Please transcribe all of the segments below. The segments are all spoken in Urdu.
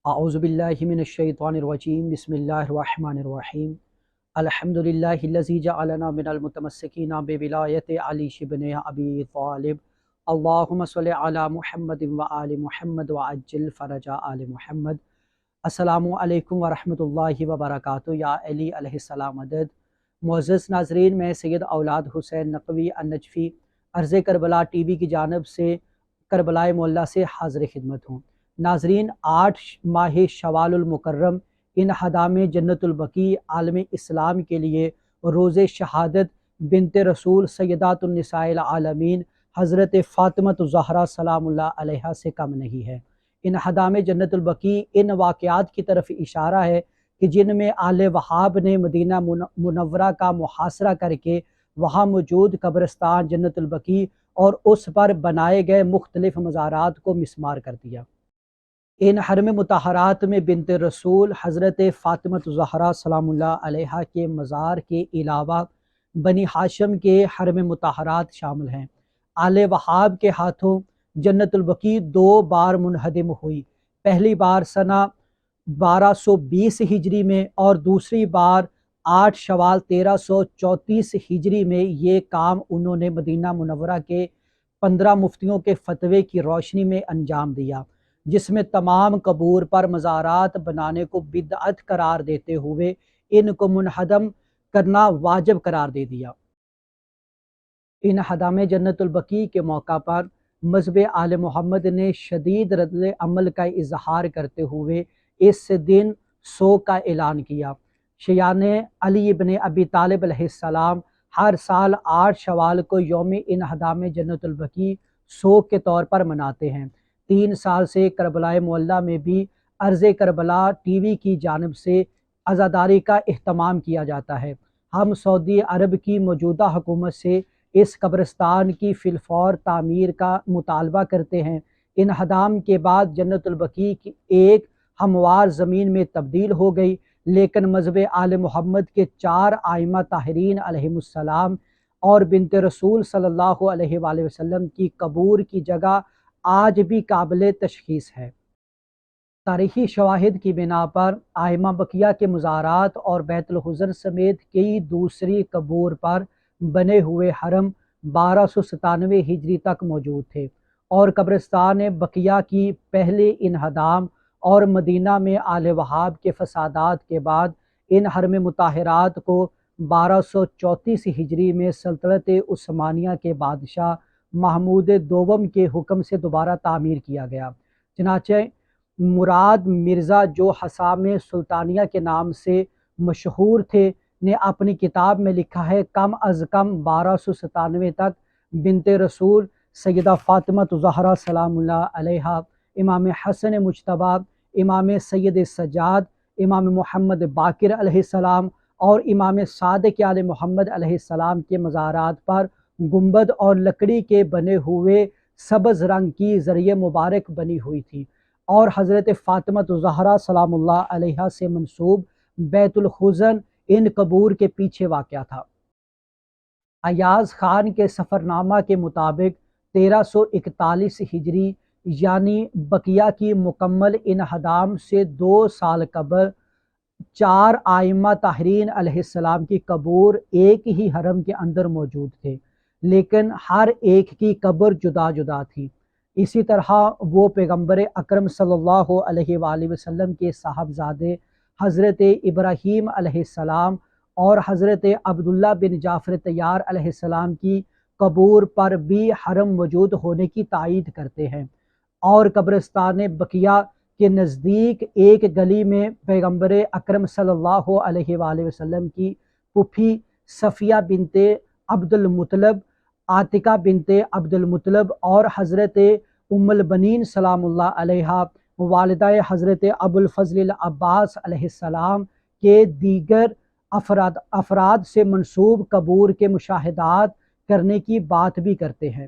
اعوذ باللہ من الشیطان الرجیم بسم اللہ الرحمن الرحیم الحمدللہ الذی جعلنا من المتمسکین بولایت علی بن ابی طالب اللہم صلی علی محمد وآل محمد وعجل فرج آل محمد۔ السلام علیکم ورحمۃ اللہ وبرکاتہ۔ یا علی علیہ السلام مدد۔ معزز ناظرین، میں سید اولاد حسین نقوی النجفی عرض کربلا ٹی وی کی جانب سے کربلائے معلیٰ سے حاضر خدمت ہوں۔ ناظرین، 8 ماہ شوال المکرم انہدام جنت البقیع عالم اسلام کے لیے روز شہادت بنت رسول سیدات النساء العالمین حضرت فاطمہ الزہرا سلام اللہ علیہا سے کم نہیں ہے۔ انہدام جنت البقیع ان واقعات کی طرف اشارہ ہے کہ جن میں آل وہاب نے مدینہ منورہ کا محاصرہ کر کے وہاں موجود قبرستان جنت البقیع اور اس پر بنائے گئے مختلف مزارات کو مسمار کر دیا۔ ان حرم مطہرات میں بنت رسول حضرت فاطمہ الزہرا سلام اللہ علیہا کے مزار کے علاوہ بنی ہاشم کے حرم مطہرات شامل ہیں۔ آل وہاب کے ہاتھوں جنت البقیع 2 بار منہدم ہوئی، پہلی بار سنہ 1220 ہجری میں اور دوسری بار 8 شوال 1334 ہجری میں۔ یہ کام انہوں نے مدینہ منورہ کے 15 مفتیوں کے فتوے کی روشنی میں انجام دیا، جس میں تمام قبور پر مزارات بنانے کو بدعت قرار دیتے ہوئے ان کو منہدم کرنا واجب قرار دے دیا۔ انہدام جنت البقیع کے موقع پر مذہب آل محمد نے شدید رد عمل کا اظہار کرتے ہوئے اس دن سوگ کا اعلان کیا۔ شیعان علی بن ابی طالب علیہ السلام ہر سال 8 شوال کو یوم انہدام جنت البقیع سوگ کے طور پر مناتے ہیں۔ 3 سال سے کربلائے معلیٰ میں بھی عرض کربلا ٹی وی کی جانب سے عزاداری کا اہتمام کیا جاتا ہے۔ ہم سعودی عرب کی موجودہ حکومت سے اس قبرستان کی فی الفور تعمیر کا مطالبہ کرتے ہیں۔ انہدام کے بعد جنت البقیع کی ایک ہموار زمین میں تبدیل ہو گئی، لیکن مذہب آل محمد کے 4 ائمہ طاہرین علیہم السلام اور بنت رسول صلی اللہ علیہ وآلہ وسلم کی قبور کی جگہ آج بھی قابل تشخیص ہے۔ تاریخی شواہد کی بنا پر ائمہ بقیہ کے مزارات اور بیت الحزن سمیت کئی دوسری قبور پر بنے ہوئے حرم 1297 ہجری تک موجود تھے، اور قبرستان بقیہ کی پہلے انہدام اور مدینہ میں آل وہاب کے فسادات کے بعد ان حرم مطہرات کو 1234 ہجری میں سلطنت عثمانیہ کے بادشاہ محمود دوم کے حکم سے دوبارہ تعمیر کیا گیا۔ چنانچہ مراد مرزا، جو حسام سلطانیہ کے نام سے مشہور تھے، نے اپنی کتاب میں لکھا ہے کم از کم 1297 تک بنت رسول سیدہ فاطمہ الزہرا سلام اللہ علیہا، امام حسن مجتبیٰ، امام سید سجاد، امام محمد باقر علیہ السلام اور امام صادق آل محمد علیہ السلام کے مزارات پر گنبد اور لکڑی کے بنے ہوئے سبز رنگ کی ذریعہ مبارک بنی ہوئی تھی، اور حضرت فاطمہ الزہرا سلام اللہ علیہا سے منسوب بیت الحزن ان قبور کے پیچھے واقع تھا۔ ایاز خان کے سفرنامہ کے مطابق 1341 ہجری یعنی بقیہ کی مکمل انہدام سے 2 سال قبل 4 ائمہ طاہرین علیہ السلام کی قبور ایک ہی حرم کے اندر موجود تھے، لیکن ہر ایک کی قبر جدا جدا تھی۔ اسی طرح وہ پیغمبر اکرم صلی اللہ علیہ وآلہ وسلم کے صاحبزادے حضرت ابراہیم علیہ السلام اور حضرت عبداللہ بن جعفر طیار علیہ السلام کی قبور پر بھی حرم موجود ہونے کی تائید کرتے ہیں، اور قبرستان بقیہ کے نزدیک ایک گلی میں پیغمبر اکرم صلی اللہ علیہ وآلہ وسلم کی پھوپھی صفیہ بنت عبد المطلب، عاتقہ بنت عبد المطلب اور حضرت ام البنین سلام اللہ علیہا والدہ حضرت ابو الفضل العباس علیہ السلام کے دیگر افراد سے منسوب قبور کے مشاہدات کرنے کی بات بھی کرتے ہیں۔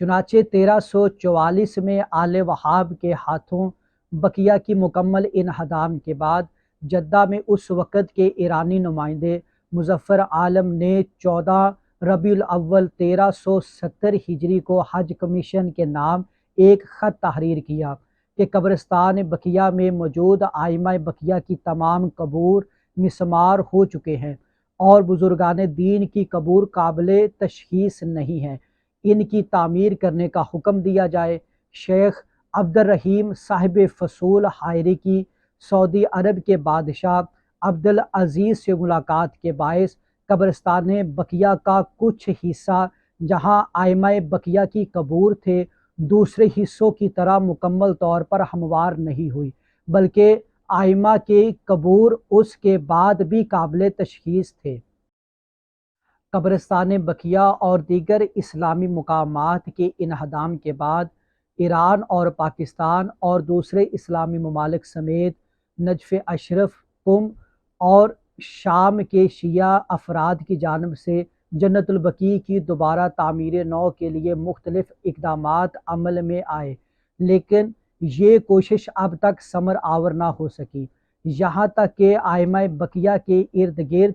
چنانچہ 1344 میں آل وہاب کے ہاتھوں بقیہ کی مکمل انہدام کے بعد جدہ میں اس وقت کے ایرانی نمائندے مظفر عالم نے 14 ربیع الاول 1370 ہجری کو حج کمیشن کے نام ایک خط تحریر کیا، کہ قبرستان بقیہ میں موجود آئمہ بقیہ کی تمام قبور مسمار ہو چکے ہیں اور بزرگان دین کی قبور قابل تشخیص نہیں ہیں، ان کی تعمیر کرنے کا حکم دیا جائے۔ شیخ عبد الرحیم صاحب فصول حائری کی سعودی عرب کے بادشاہ عبدالعزیز سے ملاقات کے باعث قبرستان بقیہ کا کچھ حصہ جہاں آئمہ بقیہ کی قبور تھے دوسرے حصوں کی طرح مکمل طور پر ہموار نہیں ہوئی، بلکہ آئمہ کے قبور اس کے بعد بھی قابل تشخیص تھے۔ قبرستان بقیہ اور دیگر اسلامی مقامات کے انہدام کے بعد ایران اور پاکستان اور دوسرے اسلامی ممالک سمیت نجف اشرف، قم اور شام کے شیعہ افراد کی جانب سے جنت البقیع کی دوبارہ تعمیر نو کے لیے مختلف اقدامات عمل میں آئے، لیکن یہ کوشش اب تک ثمر آور نہ ہو سکی، یہاں تک کہ آئمہ بقیہ کے ارد گرد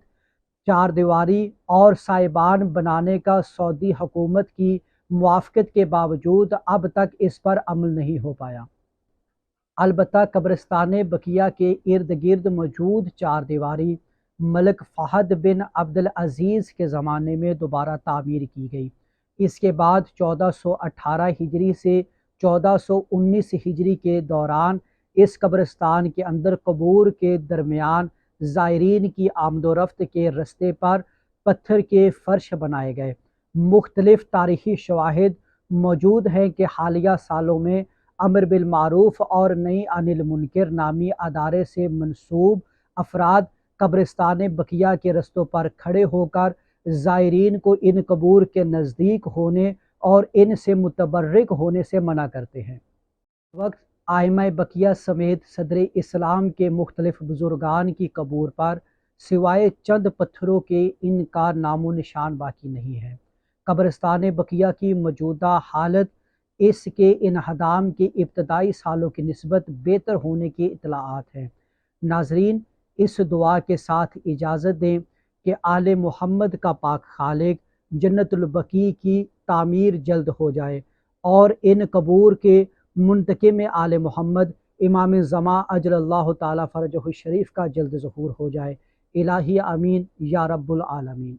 چار دیواری اور سائبان بنانے کا سعودی حکومت کی موافقت کے باوجود اب تک اس پر عمل نہیں ہو پایا۔ البتہ قبرستان بقیہ کے ارد گرد موجود چار دیواری ملک فہد بن عبدالعزیز کے زمانے میں دوبارہ تعمیر کی گئی۔ اس کے بعد 1418 ہجری سے 1419 ہجری کے دوران اس قبرستان کے اندر قبور کے درمیان زائرین کی آمد و رفت کے رستے پر پتھر کے فرش بنائے گئے۔ مختلف تاریخی شواہد موجود ہیں کہ حالیہ سالوں میں امر بالمعروف اور نہی عن المنکر نامی ادارے سے منسوب افراد قبرستان بقیہ کے رستوں پر کھڑے ہو کر زائرین کو ان قبور کے نزدیک ہونے اور ان سے متبرک ہونے سے منع کرتے ہیں۔ وقت آئمہ بقیہ سمیت صدر اسلام کے مختلف بزرگان کی قبور پر سوائے چند پتھروں کے ان کا نام و نشان باقی نہیں ہے۔ قبرستان بقیہ کی موجودہ حالت اس کے انہدام کے ابتدائی سالوں کی نسبت بہتر ہونے کی اطلاعات ہیں۔ ناظرین، اس دعا کے ساتھ اجازت دیں کہ آل محمد کا پاک خالق جنت البقیع کی تعمیر جلد ہو جائے اور ان قبور کے منتقم آل محمد امام زمان اجل اللہ تعالی فرجہ الشریف کا جلد ظہور ہو جائے۔ الہی آمین یا رب العالمین۔